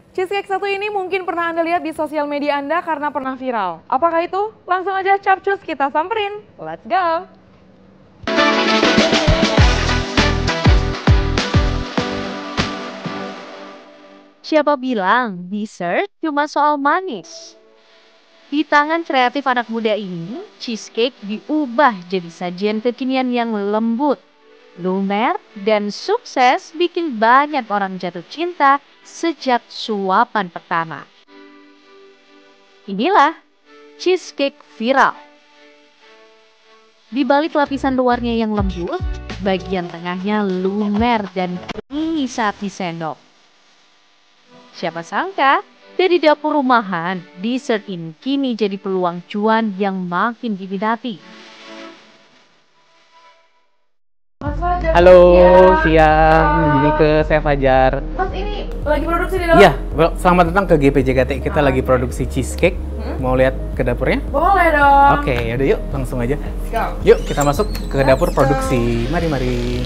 Cheesecake satu ini mungkin pernah Anda lihat di sosial media Anda karena pernah viral. Apakah itu? Langsung aja capcus kita samperin. Let's go! Siapa bilang dessert cuma soal manis? Di tangan kreatif anak muda ini, cheesecake diubah jadi sajian kekinian yang lembut, lumer, dan sukses bikin banyak orang jatuh cinta sejak suapan pertama. Inilah cheesecake viral. Di balik lapisan luarnya yang lembut, bagian tengahnya lumer dan creamy saat disendok. Siapa sangka, dari dapur rumahan, dessert ini kini jadi peluang cuan yang makin diminati. Mas Fajar. Halo, Ya. siang. Ini ke saya Fajar. Mas ini lagi produksi di dalam? Iya, selamat datang ke GPJKT. Kita lagi produksi cheesecake. Mau lihat ke dapurnya? Boleh dong. Oke, yaudah yuk, langsung aja. Let's go. Yuk, kita masuk ke dapur Let's go. produksi. Mari.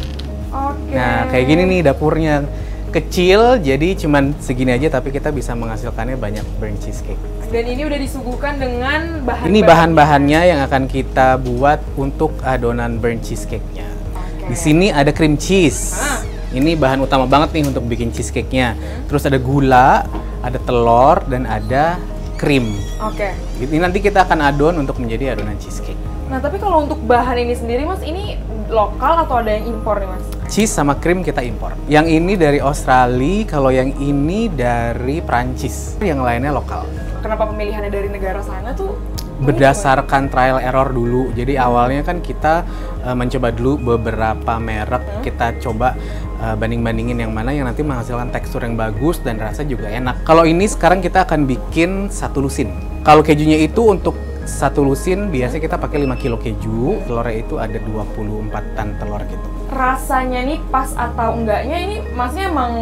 Oke. Nah, kayak gini nih dapurnya. Kecil, jadi cuman segini aja, tapi kita bisa menghasilkannya banyak burnt cheesecake. Dan ini udah disuguhkan dengan bahan. Ini bahan-bahannya yang akan kita buat untuk adonan burnt cheesecake-nya. Di sini ada cream cheese. Ini bahan utama banget nih untuk bikin cheesecake-nya. Terus ada gula, ada telur, dan ada krim. Oke. Ini nanti kita akan adon untuk menjadi adonan cheesecake. Nah, tapi kalau untuk bahan ini sendiri, Mas, ini lokal atau ada yang impor nih, Mas? Cheese sama krim kita impor. Yang ini dari Australia, kalau yang ini dari Prancis. Yang lainnya lokal. Kenapa pemilihannya dari negara sana tuh? Berdasarkan trial error dulu. Jadi awalnya kan kita mencoba dulu beberapa merek, kita coba banding-bandingin yang mana yang nanti menghasilkan tekstur yang bagus dan rasa juga enak. Kalau ini sekarang kita akan bikin satu lusin. Kalau kejunya itu untuk satu lusin biasanya kita pakai 5 kilo keju, telurnya itu ada 24-an telur gitu. Rasanya nih pas atau enggaknya ini Masnya emang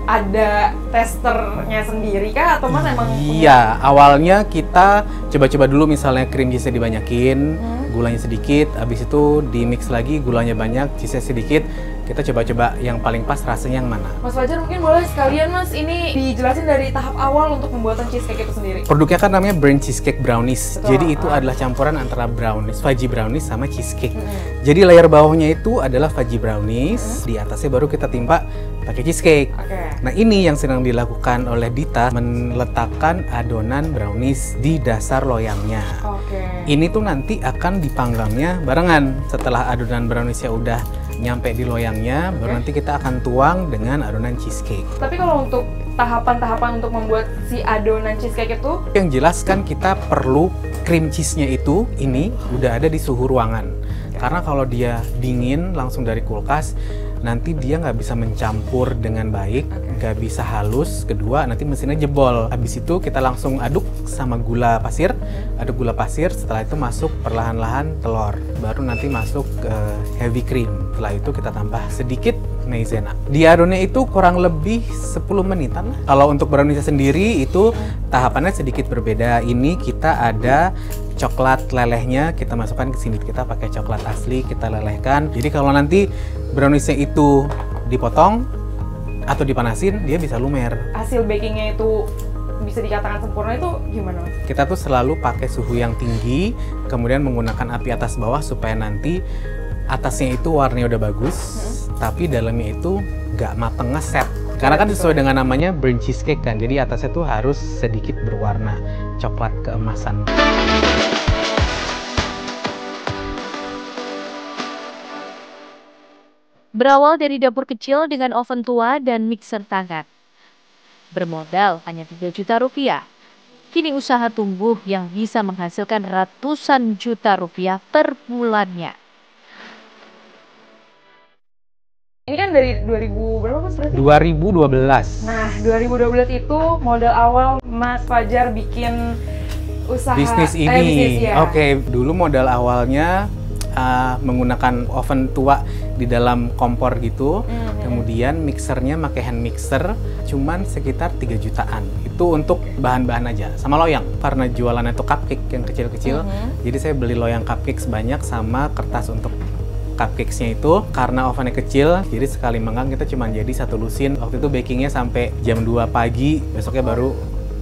ada testernya sendiri kah atau Mas emang Iya, awalnya kita coba-coba dulu misalnya cream cheese-nya dibanyakin, gulanya sedikit, habis itu di mix lagi gulanya banyak, cheese-nya sedikit. Kita coba-coba yang paling pas rasanya yang mana. Mas Fajar mungkin boleh sekalian Mas ini dijelasin dari tahap awal untuk pembuatan cheesecake itu sendiri. Produknya kan namanya burnt cheesecake brownies. Betul. Jadi itu adalah campuran antara brownies, fudgy brownies sama cheesecake. Jadi layer bawahnya itu adalah fudgy brownies, di atasnya baru kita timpa pakai cheesecake. Oke. Nah, ini yang sedang dilakukan oleh Dita, meletakkan adonan brownies di dasar loyangnya. Oke. Ini tuh nanti akan dipanggangnya barengan. Setelah adonan browniesnya udah nyampe di loyangnya, baru nanti kita akan tuang dengan adonan cheesecake. Tapi kalau untuk tahapan-tahapan untuk membuat si adonan cheesecake itu, Yang jelas kan kita perlu cream cheese-nya itu ini udah ada di suhu ruangan. Karena kalau dia dingin langsung dari kulkas, nanti dia nggak bisa mencampur dengan baik, nggak bisa halus. Kedua, nanti mesinnya jebol. Habis itu kita langsung aduk sama gula pasir, aduk gula pasir. Setelah itu masuk perlahan-lahan telur, baru nanti masuk heavy cream. Setelah itu kita tambah sedikit maizena. Di adonnya itu kurang lebih 10 menitan. Kalau untuk browniesnya sendiri itu tahapannya sedikit berbeda. Ini kita ada coklat lelehnya, kita masukkan ke sini. Kita pakai coklat asli, kita lelehkan. Jadi kalau nanti browniesnya itu dipotong atau dipanasin, dia bisa lumer. hasil bakingnya itu bisa dikatakan sempurna itu gimana Mas? Kita tuh selalu pakai suhu yang tinggi, kemudian menggunakan api atas bawah supaya nanti atasnya itu warnanya udah bagus, tapi dalamnya itu nggak mateng ngeset. Karena kan sesuai dengan namanya burnt cheesecake kan, jadi atasnya tuh harus sedikit berwarna coklat keemasan. Berawal dari dapur kecil dengan oven tua dan mixer tangan. Bermodal hanya 3 juta rupiah. Kini usaha tumbuh yang bisa menghasilkan ratusan juta rupiah per bulannya. Ini kan dari 2000 berapa Mas berarti? 2012. Nah, 2012 itu modal awal Mas Fajar bikin usaha Bisnis ini. bisnis, ya. Oke, dulu modal awalnya menggunakan oven tua di dalam kompor gitu. Kemudian mixernya pakai hand mixer, cuman sekitar 3 jutaan. Itu untuk bahan-bahan aja, sama loyang. Karena jualannya itu cupcake yang kecil-kecil, jadi saya beli loyang cupcake sebanyak sama kertas untuk cupcakes-nya itu karena ovennya kecil, jadi sekali manggang kita cuma jadi 1 lusin. Waktu itu bakingnya sampai jam 2 pagi, besoknya baru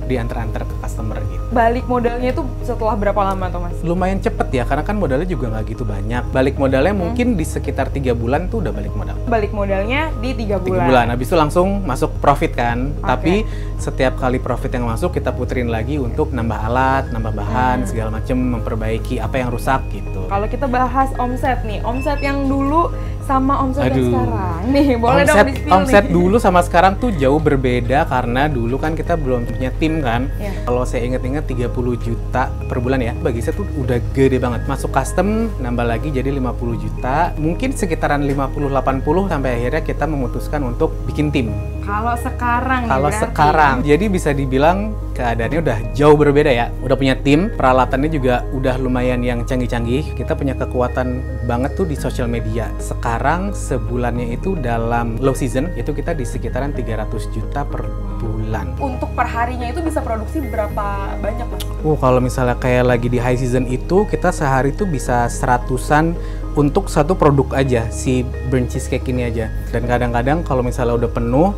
diantar-antar ke customer gitu. Balik modalnya itu setelah berapa lama tuh Mas? Lumayan cepet ya, karena kan modalnya juga nggak gitu banyak. Balik modalnya mungkin di sekitar 3 bulan tuh udah balik modal. Balik modalnya di 3 3 bulan, habis itu langsung masuk profit kan. Tapi setiap kali profit yang masuk kita puterin lagi untuk nambah alat, nambah bahan, segala macem, memperbaiki apa yang rusak gitu. Kalau kita bahas omset nih, omset yang dulu sama omset yang sekarang. Nih, boleh dong di-spill omset nih. dulu sama sekarang tuh jauh berbeda karena dulu kan kita belum punya tim kan. Kalau saya ingat-ingat 30 juta per bulan ya. Bagi saya tuh udah gede banget. Masuk custom nambah lagi jadi 50 juta. Mungkin sekitaran 50-80 sampai akhirnya kita memutuskan untuk bikin tim. Kalau sekarang Kalau nih, sekarang, jadi bisa dibilang keadaannya udah jauh berbeda ya. Udah punya tim, peralatannya juga udah lumayan yang canggih-canggih. Kita punya kekuatan banget tuh di sosial media. Sekarang sebulannya itu dalam low season, itu kita di sekitaran 300 juta per bulan. Untuk perharinya itu bisa produksi berapa banyak Mas? Kalau misalnya kayak lagi di high season itu, kita sehari tuh bisa 100-an untuk satu produk aja, si burnt cheesecake ini aja. Dan kadang-kadang kalau misalnya udah penuh,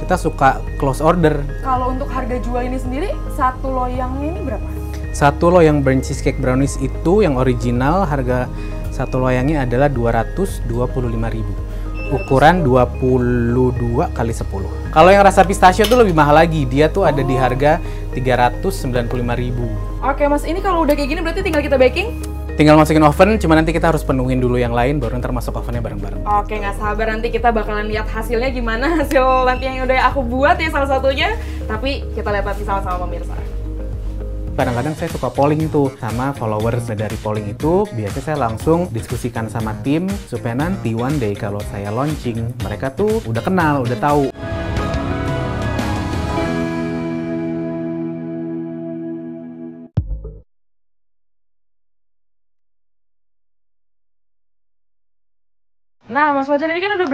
kita suka close order. Kalau untuk harga jual ini sendiri, satu loyangnya ini berapa? Satu loyang burnt cheesecake brownies itu yang original, harga satu loyangnya adalah 225.000. Ukuran 22 kali 10. Kalau yang rasa pistachio tuh lebih mahal lagi, dia tuh ada di harga 395.000. Oke Mas, ini kalau udah kayak gini berarti tinggal kita baking? Tinggal masukin oven, cuma nanti kita harus penuhin dulu yang lain, baru ntar masuk ovennya bareng-bareng. Oke, nggak sabar nanti kita bakalan lihat hasilnya gimana, hasil nanti yang udah aku buat ya salah satunya. Tapi kita lihat nanti sama-sama pemirsa. Kadang-kadang saya suka polling tuh sama followers. Dari polling itu biasanya saya langsung diskusikan sama tim supaya nanti one day kalau saya launching, mereka tuh udah kenal, udah tahu. Nah, Mas Fajar ini kan udah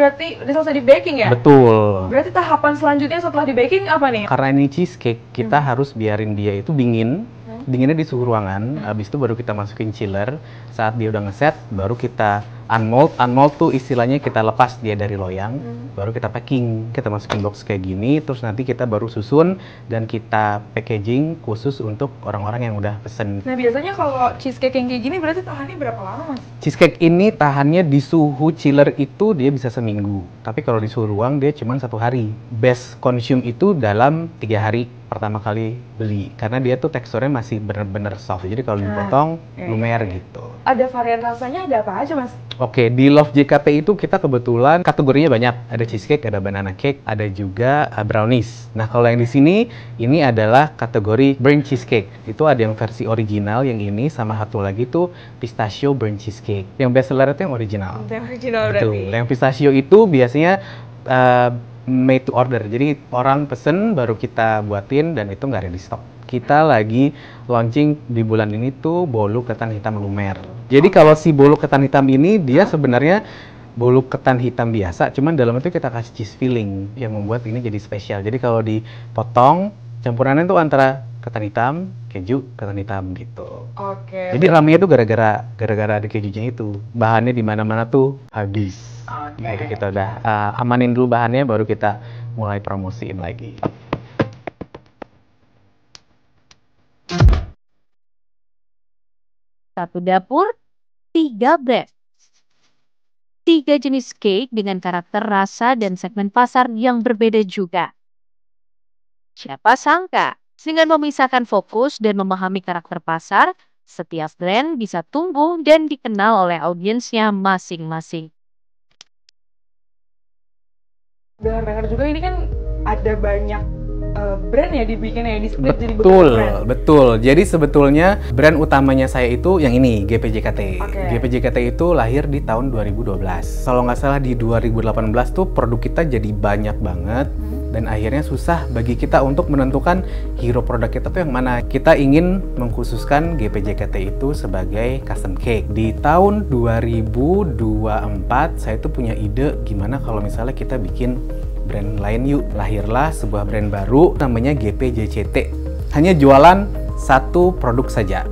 selesai di baking ya? Betul. Berarti tahapan selanjutnya setelah di baking apa nih? Karena ini cheesecake, kita harus biarin dia itu dingin. Dinginnya di suhu ruangan, habis itu baru kita masukin chiller. Saat dia udah ngeset, baru kita unmold. Unmold tuh istilahnya kita lepas dia dari loyang, baru kita packing. Kita masukin box kayak gini, terus nanti kita baru susun dan kita packaging khusus untuk orang-orang yang udah pesen. Nah, biasanya kalau cheesecake yang kayak gini berarti tahannya berapa lama, Mas? Cheesecake ini tahannya di suhu chiller itu dia bisa seminggu, tapi kalau di suhu ruang dia cuma 1 hari. Best consume itu dalam 3 hari pertama kali beli, karena dia tuh teksturnya masih bener-bener soft, jadi kalau dipotong lumer gitu. Ada varian rasanya, ada apa aja Mas? Oke, di Love JKT itu kita kebetulan kategorinya banyak. Ada cheesecake, ada banana cake, ada juga brownies. Nah, kalau yang di sini, ini adalah kategori burnt cheesecake. Itu ada yang versi original, yang ini, sama satu lagi tuh pistachio burnt cheesecake. Yang best seller itu yang original. Yang original berarti? Betul. Yang pistachio itu biasanya made to order. Jadi orang pesen, baru kita buatin, dan itu nggak ready stock. Kita lagi launching di bulan ini tuh bolu ketan hitam lumer. Jadi kalau si bolu ketan hitam ini dia sebenarnya bolu ketan hitam biasa, cuman dalam itu kita kasih cheese filling yang membuat ini jadi spesial. Jadi kalau dipotong, campurannya tuh antara ketan hitam, keju, ketan hitam gitu. Oke. Jadi ramenya tuh gara-gara ada kejunya itu. Bahannya di mana-mana tuh habis. Jadi kita udah amanin dulu bahannya, baru kita mulai promosiin lagi. Satu dapur, 3 brand. 3 jenis cake dengan karakter rasa dan segmen pasar yang berbeda juga. Siapa sangka, dengan memisahkan fokus dan memahami karakter pasar, setiap brand bisa tumbuh dan dikenal oleh audiensnya masing-masing. Dengar-dengar juga ini kan ada banyak brand ya dibikinnya, di split jadi beberapa brand. Betul. Jadi sebetulnya brand utamanya saya itu yang ini, GPJKT. GPJKT itu lahir di tahun 2012. Kalau nggak salah di 2018 tuh produk kita jadi banyak banget. Dan akhirnya susah bagi kita untuk menentukan hero produk kita tuh yang mana. Kita ingin mengkhususkan GPJKT itu sebagai custom cake. Di tahun 2024 saya tuh punya ide gimana kalau misalnya kita bikin brand lain yuk. Lahirlah sebuah brand baru namanya GPJCT. Hanya jualan satu produk saja.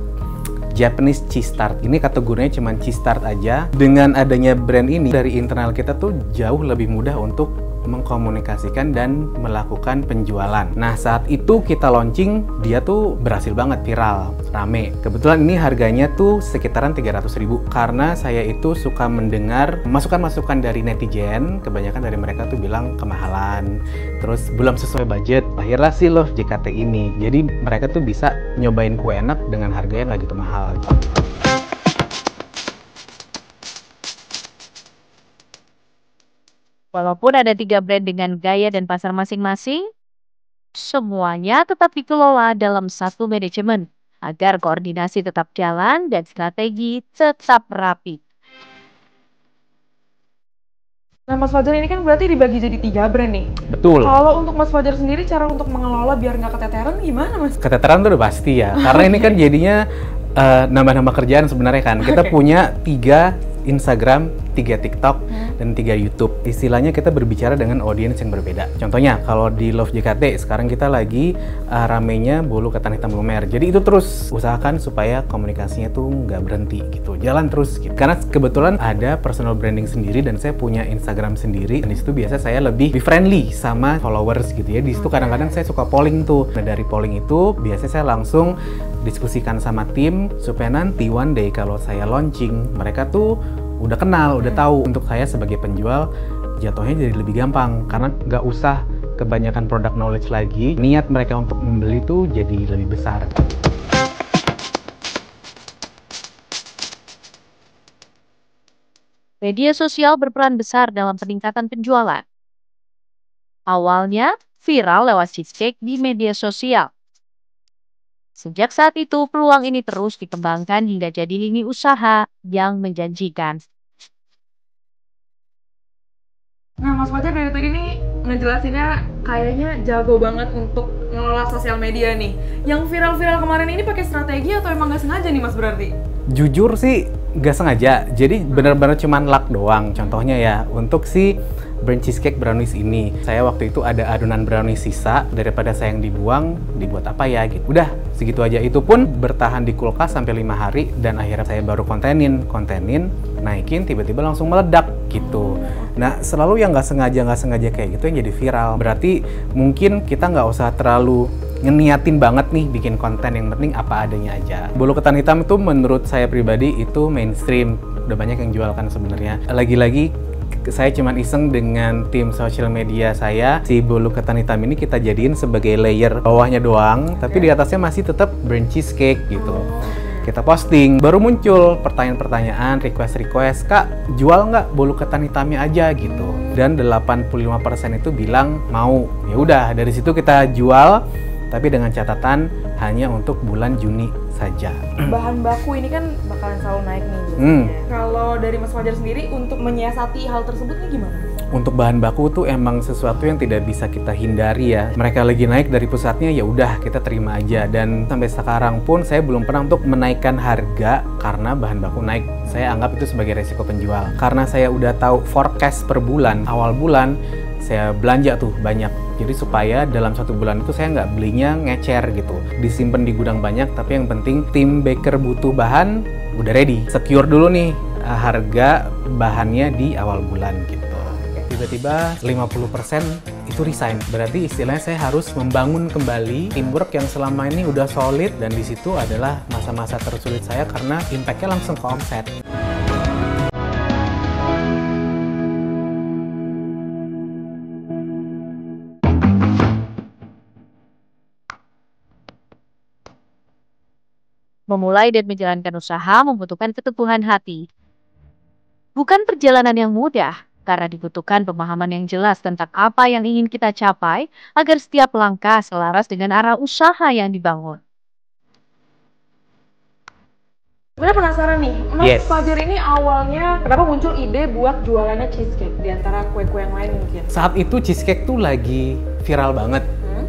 Japanese cheese tart. Ini kategorinya cuma cheese tart aja. Dengan adanya brand ini, dari internal kita tuh jauh lebih mudah untuk mengkomunikasikan dan melakukan penjualan. Nah, saat itu kita launching, dia tuh berhasil banget, viral, rame. Kebetulan ini harganya tuh sekitaran 300.000 karena saya itu suka mendengar masukan-masukan dari netizen. Kebanyakan dari mereka tuh bilang kemahalan, terus belum sesuai budget. Akhirnya sih Love JKT ini. Jadi mereka tuh bisa nyobain kue enak dengan harga yang nggak gitu mahal. Walaupun ada 3 brand dengan gaya dan pasar masing-masing, semuanya tetap dikelola dalam satu manajemen agar koordinasi tetap jalan dan strategi tetap rapi. Nah, Mas Fajar ini kan berarti dibagi jadi 3 brand nih. Betul. Kalau untuk Mas Fajar sendiri, cara untuk mengelola biar nggak keteteran gimana, Mas? Keteteran tuh udah pasti ya, karena ini kan jadinya nambah-nambah kerjaan sebenarnya kan. Kita punya 3 Instagram, 3 TikTok, dan 3 YouTube. Istilahnya kita berbicara dengan audiens yang berbeda. Contohnya, kalau di Love JKT, sekarang kita lagi ramenya bolu ketan hitam lumer. Jadi itu terus usahakan supaya komunikasinya tuh nggak berhenti gitu. Jalan terus gitu. Karena kebetulan ada personal branding sendiri dan saya punya Instagram sendiri. Dan disitu biasa saya lebih friendly sama followers gitu ya. Disitu kadang-kadang saya suka polling tuh. Nah, dari polling itu biasanya saya langsung diskusikan sama tim supaya nanti one day kalau saya launching, mereka tuh udah kenal, udah tahu. Untuk saya sebagai penjual jatuhnya jadi lebih gampang karena nggak usah kebanyakan product knowledge lagi. Niat mereka untuk membeli tuh jadi lebih besar. Media sosial berperan besar dalam peningkatan penjualan. Awalnya viral lewat cheesecake di media sosial. Sejak saat itu, peluang ini terus dikembangkan hingga jadi lini usaha yang menjanjikan. Nah, Mas Fajar dari tadi nih ngejelasinnya kayaknya jago banget untuk ngelola sosial media nih. Yang viral-viral kemarin ini pakai strategi atau emang nggak sengaja nih, Mas, berarti? Jujur sih nggak sengaja, jadi benar-benar cuman luck doang. Contohnya ya, untuk si brand cheesecake brownies ini, saya waktu itu ada adonan brownies sisa, daripada saya yang dibuang, dibuat apa ya gitu. Udah, segitu aja. Itu pun bertahan di kulkas sampai 5 hari, dan akhirnya saya baru kontenin, naikin, tiba-tiba langsung meledak gitu. Nah, selalu yang nggak sengaja kayak gitu yang jadi viral. Berarti mungkin kita nggak usah terlalu ngeniatin banget nih bikin konten, yang penting apa adanya aja. Bolu ketan hitam itu menurut saya pribadi itu mainstream, udah banyak yang jual kan sebenarnya. Lagi-lagi saya cuman iseng dengan tim sosial media saya, si bolu ketan hitam ini kita jadiin sebagai layer bawahnya doang, tapi di atasnya masih tetap brand cheesecake gitu. Kita posting, baru muncul pertanyaan-pertanyaan, request, Kak, jual nggak bolu ketan hitamnya aja gitu. Dan 85% itu bilang mau. Ya udah, dari situ kita jual, tapi dengan catatan hanya untuk bulan Juni saja. Bahan baku ini kan bakalan selalu naik nih biasanya. Kalau dari Mas Fajar sendiri untuk menyiasati hal tersebut nih gimana? Untuk bahan baku tuh emang sesuatu yang tidak bisa kita hindari ya. Mereka lagi naik dari pusatnya, ya udah kita terima aja. Dan sampai sekarang pun saya belum pernah untuk menaikkan harga karena bahan baku naik. Saya anggap itu sebagai resiko penjual. Karena saya udah tahu forecast per bulan, awal bulan saya belanja tuh banyak. Jadi supaya dalam 1 bulan itu saya nggak belinya ngecer gitu. Disimpan di gudang banyak, tapi yang penting tim baker butuh bahan udah ready. Secure dulu nih harga bahannya di awal bulan gitu. Tiba-tiba 50% itu resign. Berarti istilahnya saya harus membangun kembali teamwork yang selama ini udah solid, dan di situ adalah masa-masa tersulit saya karena impact-nya langsung ke omset. Memulai dan menjalankan usaha membutuhkan keteguhan hati. Bukan perjalanan yang mudah, karena dibutuhkan pemahaman yang jelas tentang apa yang ingin kita capai agar setiap langkah selaras dengan arah usaha yang dibangun. Sebenarnya penasaran nih, Mas Fajar ini awalnya kenapa muncul ide buat jualannya cheesecake di antara kue-kue yang lain mungkin? Saat itu cheesecake tuh lagi viral banget.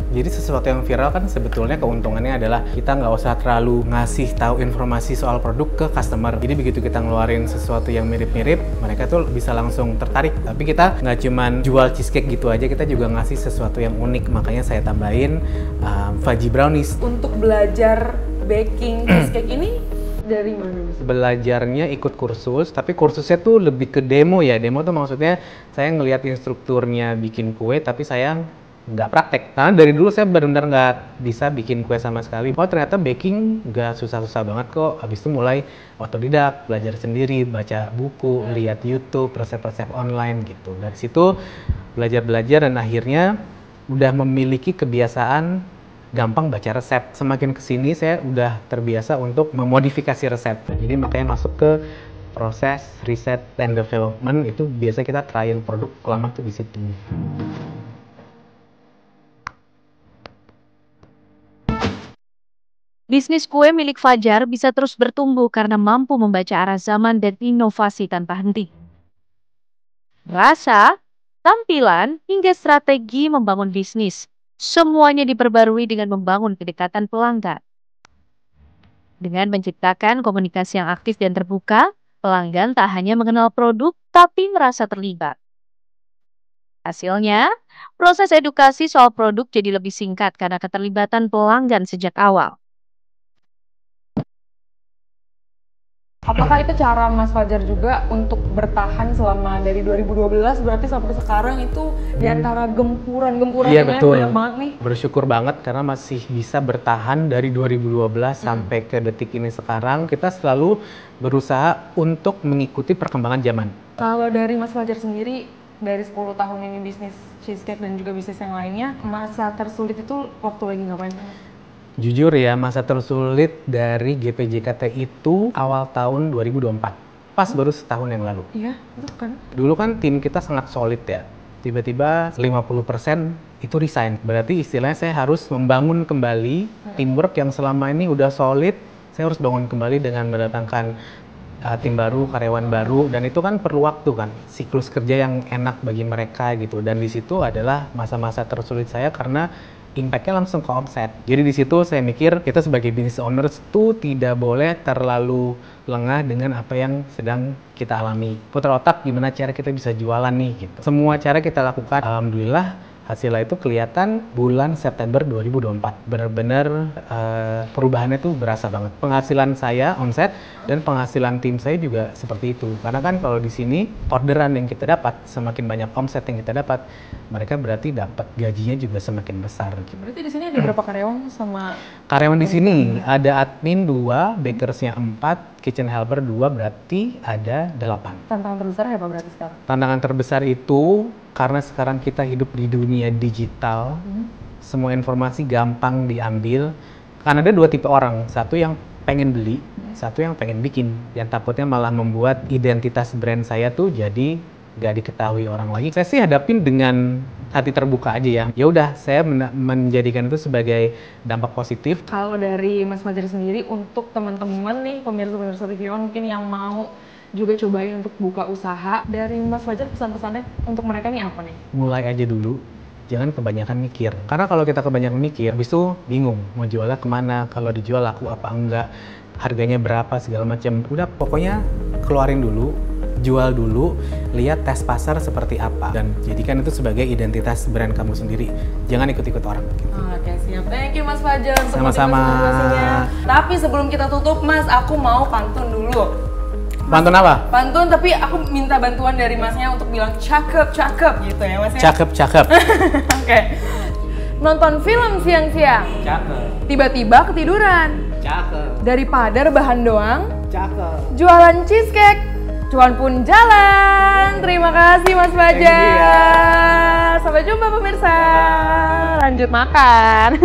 Jadi sesuatu yang viral kan sebetulnya keuntungannya adalah kita nggak usah terlalu ngasih tahu informasi soal produk ke customer. Jadi begitu kita ngeluarin sesuatu yang mirip-mirip, mereka tuh bisa langsung tertarik. Tapi kita nggak cuman jual cheesecake gitu aja, kita juga ngasih sesuatu yang unik. Makanya saya tambahin fudgy brownies. Untuk belajar baking cheesecake ini dari mana Mas? Belajarnya ikut kursus, tapi kursusnya tuh lebih ke demo ya. Demo tuh maksudnya saya ngelihat instrukturnya bikin kue, tapi saya nggak praktek. Karena dari dulu saya benar-benar nggak bisa bikin kue sama sekali. Oh ternyata baking nggak susah-susah banget kok. Habis itu mulai otodidak, belajar sendiri, baca buku, lihat YouTube, resep-resep online gitu. Dari situ belajar-belajar dan akhirnya udah memiliki kebiasaan gampang baca resep. Semakin kesini saya udah terbiasa untuk memodifikasi resep. Jadi makanya masuk ke proses riset and development, itu biasa kita trial produk lama tuh di situ. Bisnis kue milik Fajar bisa terus bertumbuh karena mampu membaca arah zaman dan inovasi tanpa henti. Rasa, tampilan, hingga strategi membangun bisnis, semuanya diperbarui dengan membangun kedekatan pelanggan. Dengan menciptakan komunikasi yang aktif dan terbuka, pelanggan tak hanya mengenal produk, tapi merasa terlibat. Hasilnya, proses edukasi soal produk jadi lebih singkat karena keterlibatan pelanggan sejak awal. Apakah itu cara Mas Fajar juga untuk bertahan selama dari 2012 berarti sampai sekarang itu di antara gempuran-gempuran Iya yang betul. banyak banget nih? Bersyukur banget karena masih bisa bertahan dari 2012 sampai ke detik ini sekarang. Kita selalu berusaha untuk mengikuti perkembangan zaman. Kalau dari Mas Fajar sendiri, dari 10 tahun ini bisnis cheesecake dan juga bisnis yang lainnya, masa tersulit itu waktu lagi ngapain? Jujur ya, masa tersulit dari GPJKT itu awal tahun 2024. Pas baru setahun yang lalu. Iya, itu kan. Dulu kan tim kita sangat solid ya. Tiba-tiba 50% itu resign. Berarti istilahnya saya harus membangun kembali teamwork yang selama ini udah solid. Saya harus bangun kembali dengan mendatangkan tim baru, karyawan baru, dan itu kan perlu waktu kan, siklus kerja yang enak bagi mereka gitu. Dan di situ adalah masa-masa tersulit saya karena impact-nya langsung ke omset. Jadi di situ saya mikir kita sebagai business owners tuh tidak boleh terlalu lengah dengan apa yang sedang kita alami. Putar otak gimana cara kita bisa jualan nih gitu. Semua cara kita lakukan. Alhamdulillah hasilnya itu kelihatan bulan September 2024. Benar-benar perubahannya tuh berasa banget. Penghasilan saya, omset, dan penghasilan tim saya juga seperti itu. Karena kan kalau di sini orderan yang kita dapat, semakin banyak omset yang kita dapat, mereka berarti dapat gajinya juga semakin besar. Berarti di sini ada berapa karyawan sama? Karyawan di sini ada admin 2, bakersnya 4, kitchen helper 2, berarti ada 8. Tantangan terbesar apa berarti sekarang? Tantangan terbesar itu karena sekarang kita hidup di dunia digital, semua informasi gampang diambil. Karena ada 2 tipe orang, satu yang pengen beli, satu yang pengen bikin. Yang takutnya malah membuat identitas brand saya tuh jadi nggak diketahui orang lagi. Saya sih hadapin dengan hati terbuka aja ya. Ya udah, saya menjadikan itu sebagai dampak positif. Kalau dari Mas Fajar sendiri untuk teman-teman nih pemirsa-pemirsa TV One mungkin yang mau juga cobain untuk buka usaha, dari Mas Fajar pesan-pesannya untuk mereka nih apa nih? Mulai aja dulu, jangan kebanyakan mikir. Karena kalau kita kebanyakan mikir, habis itu bingung mau jualnya kemana, kalau dijual laku apa enggak, harganya berapa segala macam. Udah pokoknya keluarin dulu, jual dulu, lihat tes pasar seperti apa, dan jadikan itu sebagai identitas brand kamu sendiri. Jangan ikut-ikut orang. Gitu. Oke, siap. Thank you Mas Fajar untuk Sama-sama. motivasi-motivasinya. Tapi sebelum kita tutup Mas, aku mau pantun dulu. Pantun apa? Pantun, tapi aku minta bantuan dari Masnya untuk bilang cakep gitu ya Mas ya? Cakep. Oke. Nonton film siang-siang, Cakep. tiba-tiba ketiduran. Cakep. Daripada rebahan doang, Cakep. jualan cheesecake, cuan pun jalan. Terima kasih Mas Fajar. Sampai jumpa pemirsa. Lanjut makan.